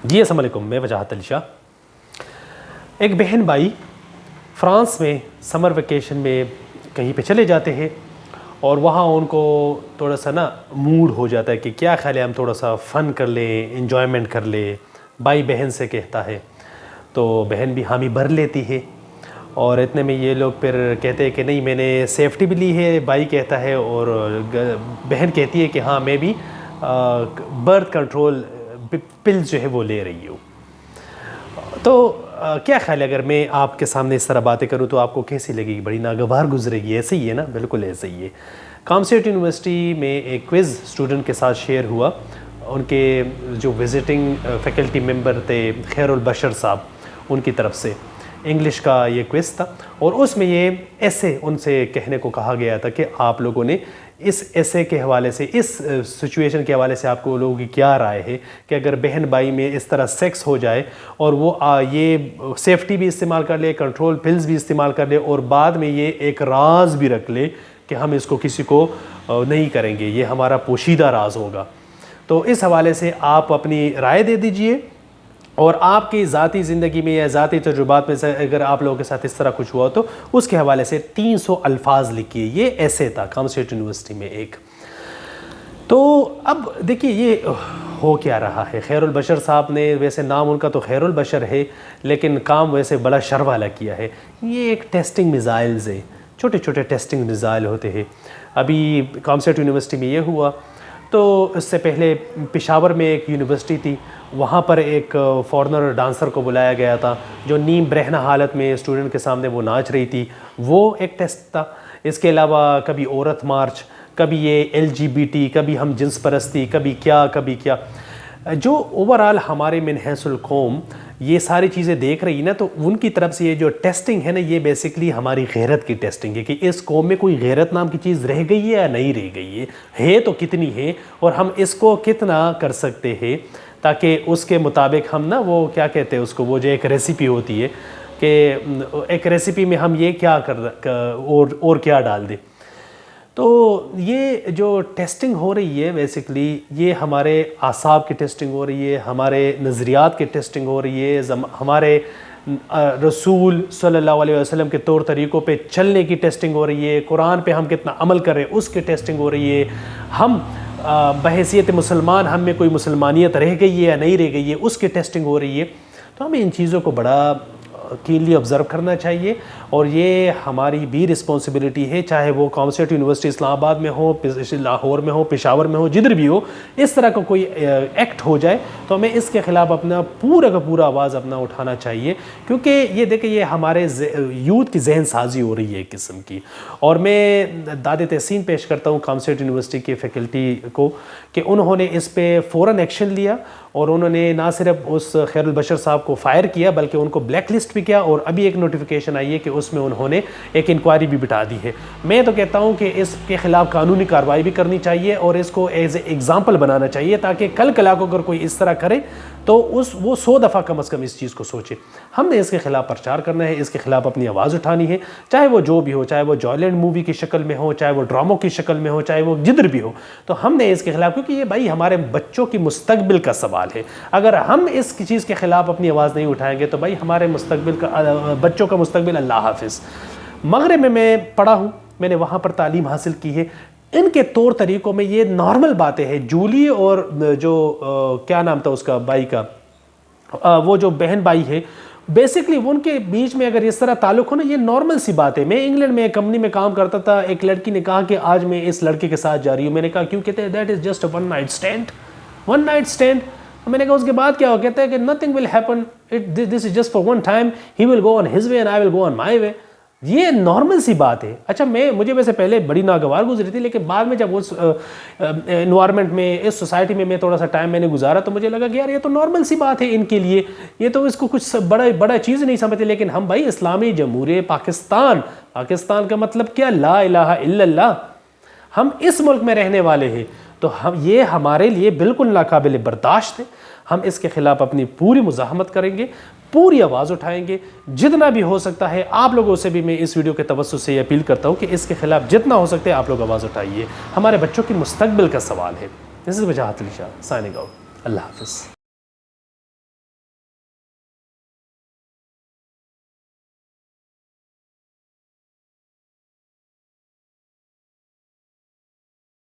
جی السلام علیکم، میں وجاہت علی شاہ۔ ایک بہن بھائی فرانس میں سمر ویکیشن میں کہیں پہ چلے جاتے ہیں اور وہاں ان کو تھوڑا سا موڈ ہو جاتا ہے کہ کیا خیال ہے ہم تھوڑا سا فن کر لیں، انجوائمنٹ کر لیں۔ بھائی بہن سے کہتا ہے تو بہن بھی حامی بھر لیتی ہے، اور اتنے میں یہ لوگ پھر کہتے ہیں کہ نہیں میں نے سیفٹی بھی لی ہے، بھائی کہتا ہے، اور بہن کہتی ہے کہ ہاں میں بھی برتھ کنٹرول پلز جو ہے وہ لے رہی ہوں۔ تو کیا خیال ہے اگر میں آپ کے سامنے اس طرح باتیں کروں تو آپ کو کیسی لگے گی؟ بڑی ناگوار گزرے گی؟ ایسے ہی ہے نا؟ بالکل ایسے ہی ہے۔ کامسیٹ یونیورسٹی میں ایک کوئز اسٹوڈنٹ کے ساتھ شیئر ہوا، ان کے جو وزٹنگ فیکلٹی ممبر تھے خیر البشر صاحب، ان کی طرف سے انگلش کا یہ کوئز تھا، اور اس میں یہ ایسے ان سے کہنے کو کہا گیا تھا کہ آپ لوگوں نے اس ایسے کے حوالے سے، اس سچویشن کے حوالے سے آپ کو لوگوں کی کیا رائے ہے کہ اگر بہن بھائی میں اس طرح سیکس ہو جائے اور وہ یہ سیفٹی بھی استعمال کر لے، کنٹرول پلز بھی استعمال کر لے، اور بعد میں یہ ایک راز بھی رکھ لے کہ ہم اس کو کسی کو نہیں کریں گے، یہ ہمارا پوشیدہ راز ہوگا۔ تو اس حوالے سے آپ اپنی رائے دے دیجئے، اور آپ کی ذاتی زندگی میں یا ذاتی تجربات میں سے اگر آپ لوگوں کے ساتھ اس طرح کچھ ہوا تو اس کے حوالے سے 300 الفاظ لکھیے۔ یہ ایسے تھا کامسیٹ یونیورسٹی میں ایک۔ تو اب دیکھیے یہ ہو کیا رہا ہے۔ خیر البشر صاحب نے، ویسے نام ان کا تو خیر البشر ہے لیکن کام ویسے بڑا شر والا کیا ہے۔ یہ ایک ٹیسٹنگ میزائلز ہے، چھوٹے چھوٹے ٹیسٹنگ میزائل ہوتے ہیں۔ ابھی کامسیٹ یونیورسٹی میں یہ ہوا، تو اس سے پہلے پشاور میں ایک یونیورسٹی تھی، وہاں پر ایک فارنر ڈانسر کو بلایا گیا تھا جو نیم برہنہ حالت میں اسٹوڈنٹ کے سامنے وہ ناچ رہی تھی، وہ ایک ٹیسٹ تھا۔ اس کے علاوہ کبھی عورت مارچ، کبھی یہ LGBT، کبھی ہم جنس پرستی، کبھی کیا جو اوورآل ہمارے من حیث القوم یہ ساری چیزیں دیکھ رہی نا، تو ان کی طرف سے یہ جو ٹیسٹنگ ہے نا، یہ بیسکلی ہماری غیرت کی ٹیسٹنگ ہے کہ اس قوم میں کوئی غیرت نام کی چیز رہ گئی ہے یا نہیں رہ گئی ہے تو کتنی ہے، اور ہم اس کو کتنا کر سکتے ہیں تاکہ اس کے مطابق ہم وہ کیا کہتے ہیں اس کو، وہ جو ایک ریسیپی ہوتی ہے کہ ایک ریسیپی میں ہم یہ کیا اور کیا ڈال دیں۔ تو یہ جو ٹیسٹنگ ہو رہی ہے بیسکلی یہ ہمارے اعصاب کی ٹیسٹنگ ہو رہی ہے، ہمارے نظریات کی ٹیسٹنگ ہو رہی ہے، ہمارے رسول صلی اللہ علیہ وسلم کے طور طریقوں پہ چلنے کی ٹیسٹنگ ہو رہی ہے، قرآن پہ ہم کتنا عمل کر رہے ہیں اس کی ٹیسٹنگ ہو رہی ہے، ہم بحیثیت مسلمان ہم میں کوئی مسلمانیت رہ گئی ہے یا نہیں رہ گئی ہے اس کی ٹیسٹنگ ہو رہی ہے۔ تو ہمیں ان چیزوں کو بڑا کینلی آبزرو کرنا چاہیے، اور یہ ہماری بھی رسپانسبلٹی ہے، چاہے وہ کامسیٹ یونیورسٹی اسلام آباد میں ہو، لاہور میں ہو، پشاور میں ہو، جدھر بھی ہو، اس طرح کا کوئی ایکٹ ہو جائے تو ہمیں اس کے خلاف اپنا پورا کا پورا آواز اپنا اٹھانا چاہیے، کیونکہ یہ دیکھیں یہ ہمارے یوتھ کی ذہن سازی ہو رہی ہے ایک قسم کی۔ اور میں داد تحسین پیش کرتا ہوں کامسیٹ یونیورسٹی کے فیکلٹی کو کہ انہوں نے اس پہ فوراً ایکشن لیا، اور انہوں نے نہ صرف اس خیر البشر صاحب کو فائر کیا بلکہ ان کو بلیک لسٹ بھی کیا، اور ابھی ایک نوٹیفیکیشن آئی ہے کہ اس میں انہوں نے ایک انکوائری بھی بٹھا دی ہے۔ میں تو کہتا ہوں کہ اس کے خلاف قانونی کارروائی بھی کرنی چاہیے، اور اس کو ایز اے ایگزامپل بنانا چاہیے تاکہ کل کو اگر کوئی اس طرح کرے تو وہ 100 دفعہ کم از کم اس چیز کو سوچے۔ ہم نے اس کے خلاف پرچار کرنا ہے، اس کے خلاف اپنی آواز اٹھانی ہے، چاہے وہ جو بھی ہو، چاہے وہ جوائلنٹ مووی کی شکل میں ہو، چاہے وہ ڈراموں کی شکل میں ہو، چاہے وہ جدھر بھی ہو، تو ہم نے اس کے خلاف، کیونکہ یہ بھائی ہمارے بچوں کی مستقبل کا سوال ہے۔ اگر ہم اس چیز کے خلاف اپنی آواز نہیں اٹھائیں گے تو بھائی ہمارے مستقبل کا، بچوں کا مستقبل۔ اللہ حافظ۔ مغرب میں پڑھا ہوں، میں نے وہاں پر تعلیم حاصل کی ہے، ان کے طور طریقوں میں یہ نارمل باتیں ہیں۔ جولی اور جو کیا نام تھا اس کا بھائی کا، وہ جو بہن بھائی ہے، بیسکلی ان کے بیچ میں اگر اس طرح تعلق ہو نا، یہ نارمل سی بات ہے۔ میں انگلینڈ میں ایک کمپنی میں کام کرتا تھا، ایک لڑکی نے کہا کہ آج میں اس لڑکے کے ساتھ جا رہی ہوں۔ میں نے کہا کیوں؟ کہتے ہیں that is just a one night stand. میں نے کہا اس کے بعد کیا ہو؟ کہتا ہے کہ nothing will happen, this is just for one time, he will go on his way and I will go on my way۔ یہ نارمل سی بات ہے۔ اچھا مجھے ویسے پہلے بڑی ناگوار گزری تھی، لیکن بعد میں جب اس انوائرمنٹ میں، اس سوسائٹی میں تھوڑا سا ٹائم میں نے گزارا تو مجھے لگا کہ یار یہ تو نارمل سی بات ہے ان کے لیے، یہ تو اس کو کچھ بڑا چیز نہیں سمجھتے۔ لیکن ہم بھائی اسلامی جمہوریہ پاکستان کا مطلب کیا؟ لا الہ الا اللہ۔ ہم اس ملک میں رہنے والے ہیں، تو یہ ہمارے لیے بالکل ناقابل برداشت ہے۔ ہم اس کے خلاف اپنی پوری مزاحمت کریں گے، پوری آواز اٹھائیں گے، جتنا بھی ہو سکتا ہے۔ آپ لوگوں سے بھی میں اس ویڈیو کے توسط سے یہ اپیل کرتا ہوں کہ اس کے خلاف جتنا ہو سکتا ہے آپ لوگ آواز اٹھائیے، ہمارے بچوں کی مستقبل کا سوال ہے۔ دس از وجاہت علی شاہ، سائننگ آؤٹ۔ اللہ حافظ۔